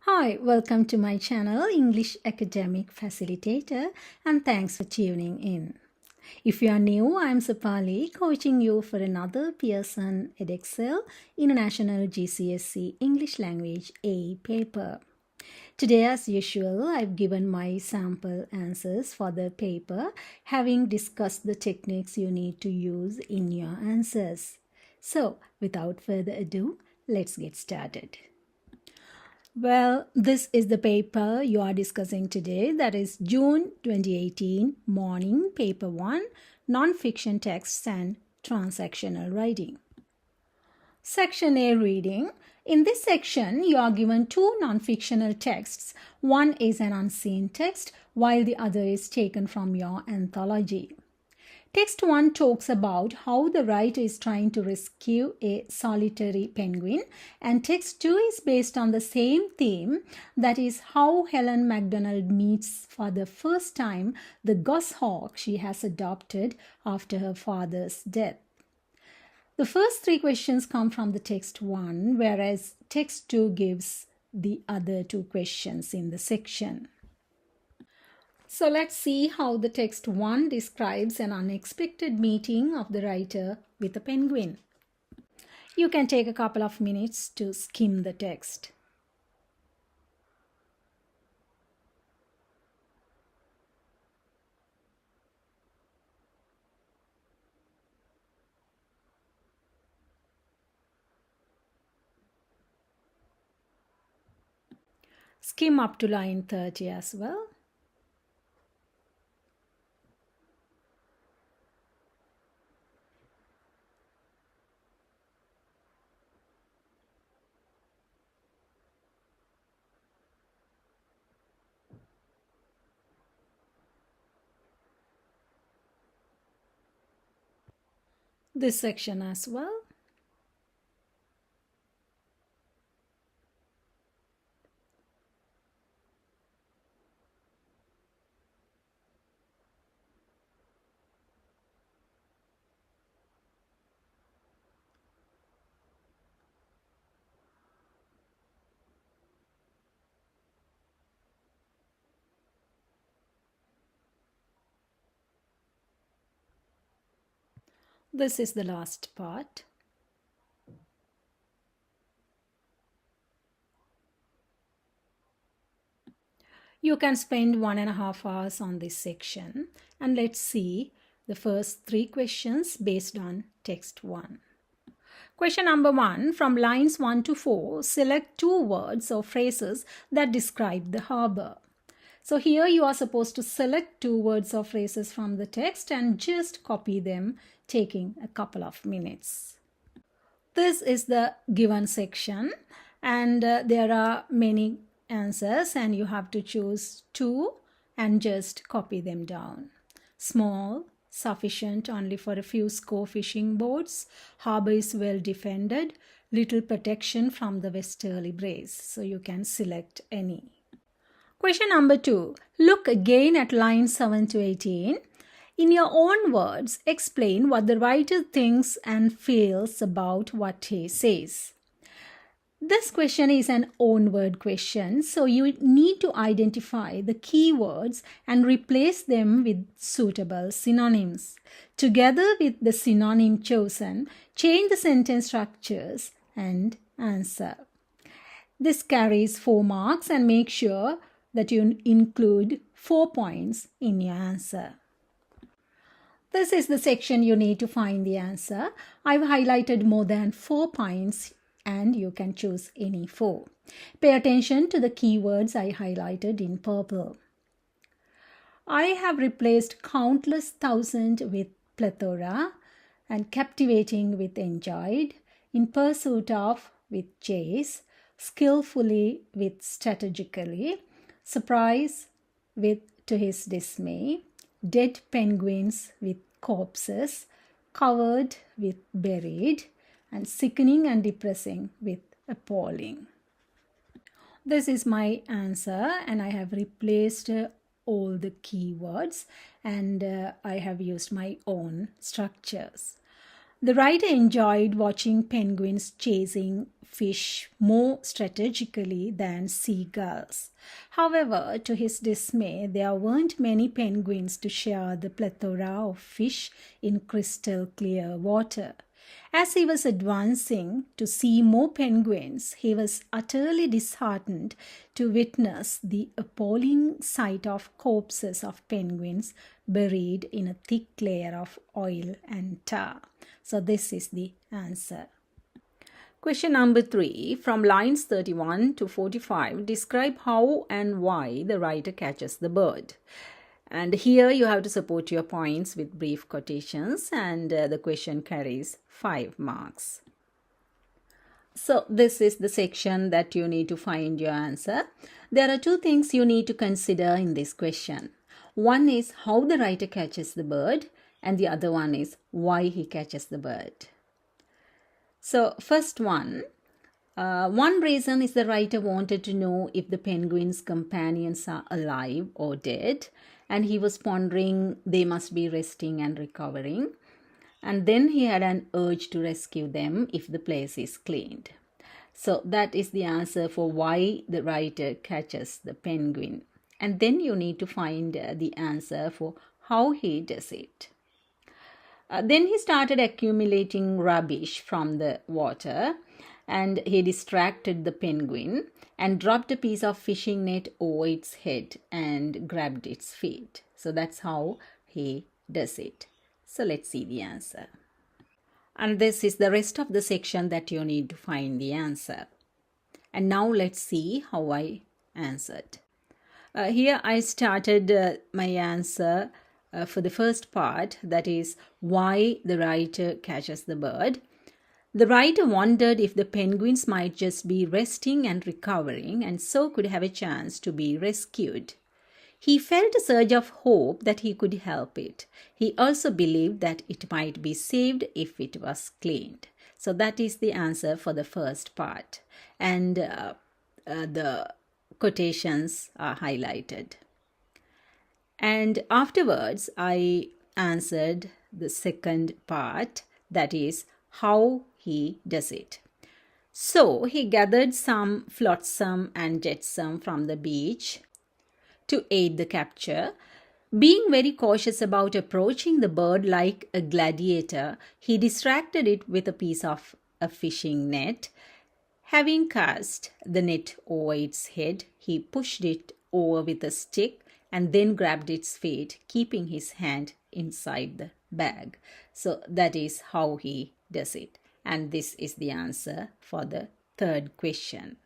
Hi, welcome to my channel, English Academic Facilitator, and thanks for tuning in. If you are new, I'm Sapali, coaching you for another Pearson Edexcel International GCSE English Language A paper. Today, as usual, I've given my sample answers for the paper, having discussed the techniques you need to use in your answers. So, without further ado, let's get started. Well, this is the paper you are discussing today. That is June 2018 morning paper 1, non-fiction texts and transactional writing. Section A reading. In this section, you are given two non-fictional texts. One is an unseen text, while the other is taken from your anthology. Text 1 talks about how the writer is trying to rescue a solitary penguin, and text 2 is based on the same theme, that is how Helen MacDonald meets for the first time the goshawk she has adopted after her father's death. The first three questions come from the text 1, whereas text 2 gives the other two questions in the section. So let's see how the text 1 describes an unexpected meeting of the writer with a penguin. You can take a couple of minutes to skim the text. Skim up to line 30 as well. This section as well. This is the last part. You can spend 1.5 hours on this section, and let's see the first three questions based on text 1. Question number 1, from lines 1 to 4, select two words or phrases that describe the harbor. So here you are supposed to select two words or phrases from the text and just copy them, taking a couple of minutes. This is the given section, and there are many answers, and you have to choose two and just copy them down. Small, sufficient only for a few score fishing boats. Harbor is well defended. Little protection from the westerly breeze. So you can select any. Question number 2. Look again at lines 7 to 18. In your own words, explain what the writer thinks and feels about what he says. This question is an own word question, so you need to identify the key words and replace them with suitable synonyms. Together with the synonym chosen, change the sentence structures and answer. This carries 4 marks, and make sure that you include 4 points in your answer. This is the section you need to find the answer. I've highlighted more than 4 points, and you can choose any 4. Pay attention to the keywords I highlighted in purple. I have replaced countless thousand with plethora, and captivating with enjoyed, in pursuit of with chase, skillfully with strategically, surprise with to his dismay, dead penguins with corpses, covered with buried, and sickening and depressing with appalling. This is my answer, and I have replaced all the keywords, and I have used my own structures. The writer enjoyed watching penguins chasing fish more strategically than seagulls. However, to his dismay, there weren't many penguins to share the plethora of fish in crystal clear water. As he was advancing to see more penguins, he was utterly disheartened to witness the appalling sight of corpses of penguins buried in a thick layer of oil and tar. So this is the answer. Question number 3, from lines 31 to 45, describe how and why the writer catches the bird. And here you have to support your points with brief quotations, and the question carries 5 marks. So this is the section that you need to find your answer. There are 2 things you need to consider in this question. One is how the writer catches the bird, and the other one is why he catches the bird. So first one reason is the writer wanted to know if the penguin's companions are alive or dead, and he was pondering they must be resting and recovering. And then he had an urge to rescue them if the place is cleaned. So that is the answer for why the writer catches the penguin. And then you need to find the answer for how he does it. Then he started accumulating rubbish from the water, and he distracted the penguin and dropped a piece of fishing net over its head and grabbed its feet. So that's how he does it. So let's see the answer. And this is the rest of the section that you need to find the answer. And now let's see how I answered. Here I started my answer for the first part, that is why the writer catches the bird. The writer wondered if the penguins might just be resting and recovering and so could have a chance to be rescued. He felt a surge of hope that he could help it. He also believed that it might be saved if it was cleaned. So that is the answer for the first part. And the quotations are highlighted. And afterwards, I answered the second part, that is how he does it. So he gathered some flotsam and jetsam from the beach to aid the capture. Being very cautious about approaching the bird like a gladiator, he distracted it with a piece of a fishing net. Having cast the net over its head, he pushed it over with a stick and then grabbed its feet, keeping his hand inside the bag. So that is how he does it. And this is the answer for the third question.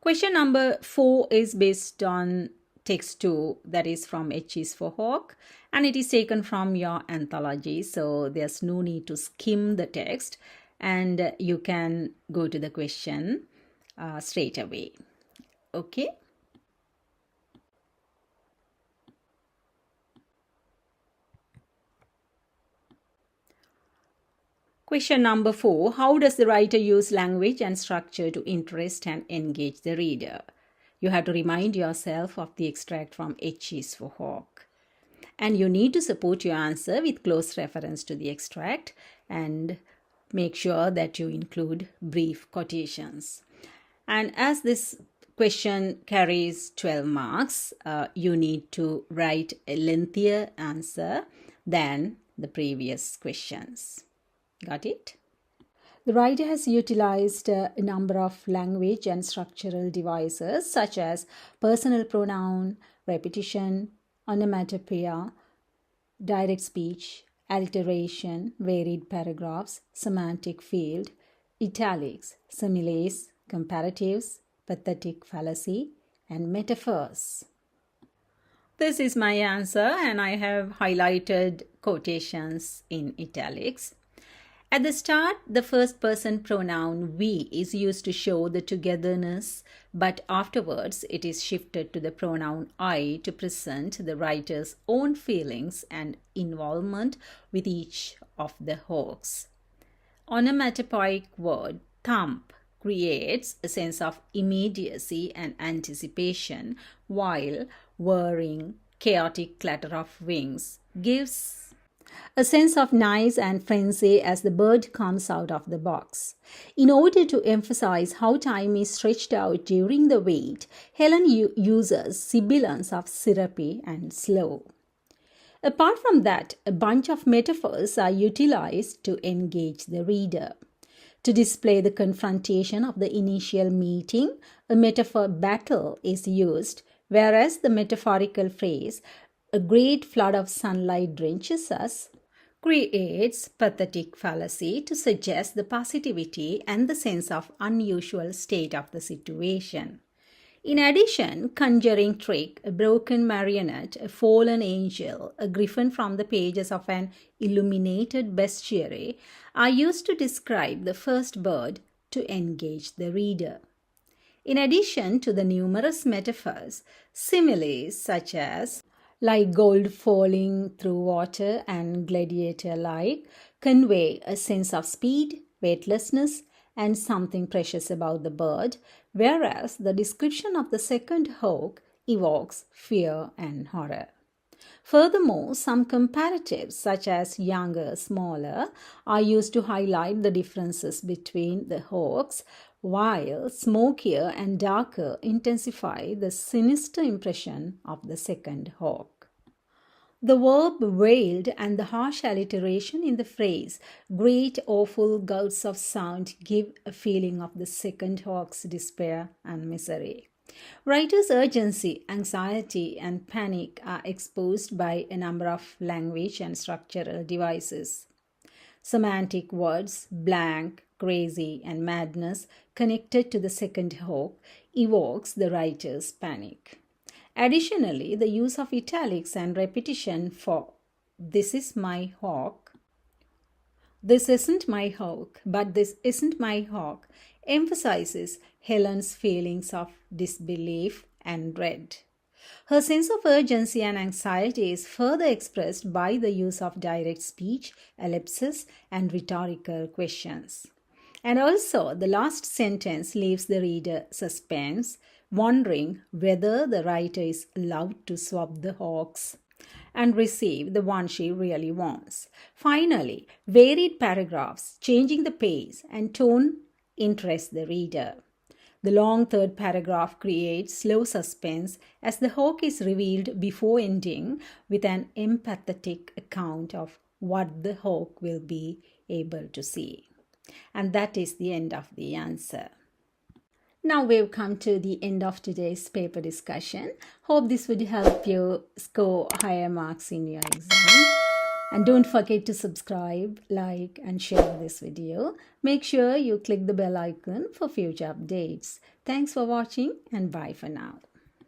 Question number 4 is based on text 2, that is from H is for Hawk, and it is taken from your anthology. So there's no need to skim the text, and you can go to the question straight away. Okay. Question number 4. How does the writer use language and structure to interest and engage the reader? You have to remind yourself of the extract from H is for Hawk. And you need to support your answer with close reference to the extract and make sure that you include brief quotations. And as this question carries 12 marks, you need to write a lengthier answer than the previous questions. Got it? The writer has utilized a number of language and structural devices such as personal pronoun, repetition, onomatopoeia, direct speech, alliteration, varied paragraphs, semantic field, italics, similes, comparatives, pathetic fallacy, and metaphors. This is my answer, and I have highlighted quotations in italics. At the start, the first person pronoun we is used to show the togetherness, but afterwards it is shifted to the pronoun I to present the writer's own feelings and involvement with each of the hawks. Onomatopoeic word thump creates a sense of immediacy and anticipation, while whirring, chaotic clatter of wings gives A sense of noise and frenzy as the bird comes out of the box. In order to emphasize how time is stretched out during the wait, Helen uses sibilance of syrupy and slow. Apart from that, a bunch of metaphors are utilized to engage the reader. To display the confrontation of the initial meeting, a metaphor battle is used, whereas the metaphorical phrase, a great flood of sunlight drenches us, creates pathetic fallacy to suggest the positivity and the sense of unusual state of the situation. In addition, conjuring trick, a broken marionette, a fallen angel, a griffin from the pages of an illuminated bestiary are used to describe the first bird to engage the reader. In addition to the numerous metaphors, similes such as like gold falling through water and gladiator-like convey a sense of speed, weightlessness, and something precious about the bird, whereas the description of the second hawk evokes fear and horror. Furthermore, some comparatives such as younger, smaller are used to highlight the differences between the hawks, while smokier and darker intensify the sinister impression of the second hawk. The verb wailed and the harsh alliteration in the phrase great awful gouts of sound give a feeling of the second hawk's despair and misery. Writers' urgency, anxiety, and panic are exposed by a number of language and structural devices. Semantic words, blank, crazy, and madness connected to the second hawk evokes the writer's panic. Additionally, the use of italics and repetition for this is my hawk, this isn't my hawk, but this isn't my hawk emphasizes Helen's feelings of disbelief and dread. Her sense of urgency and anxiety is further expressed by the use of direct speech, ellipses, and rhetorical questions. And also, the last sentence leaves the reader suspense, wondering whether the writer is allowed to swap the hawks and receive the one she really wants. Finally, varied paragraphs changing the pace and tone interest the reader. The long third paragraph creates slow suspense as the hawk is revealed before ending with an empathetic account of what the hawk will be able to see. And that is the end of the answer. Now we've come to the end of today's paper discussion. Hope this would help you score higher marks in your exam. And don't forget to subscribe, like, and share this video. Make sure you click the bell icon for future updates. Thanks for watching and bye for now.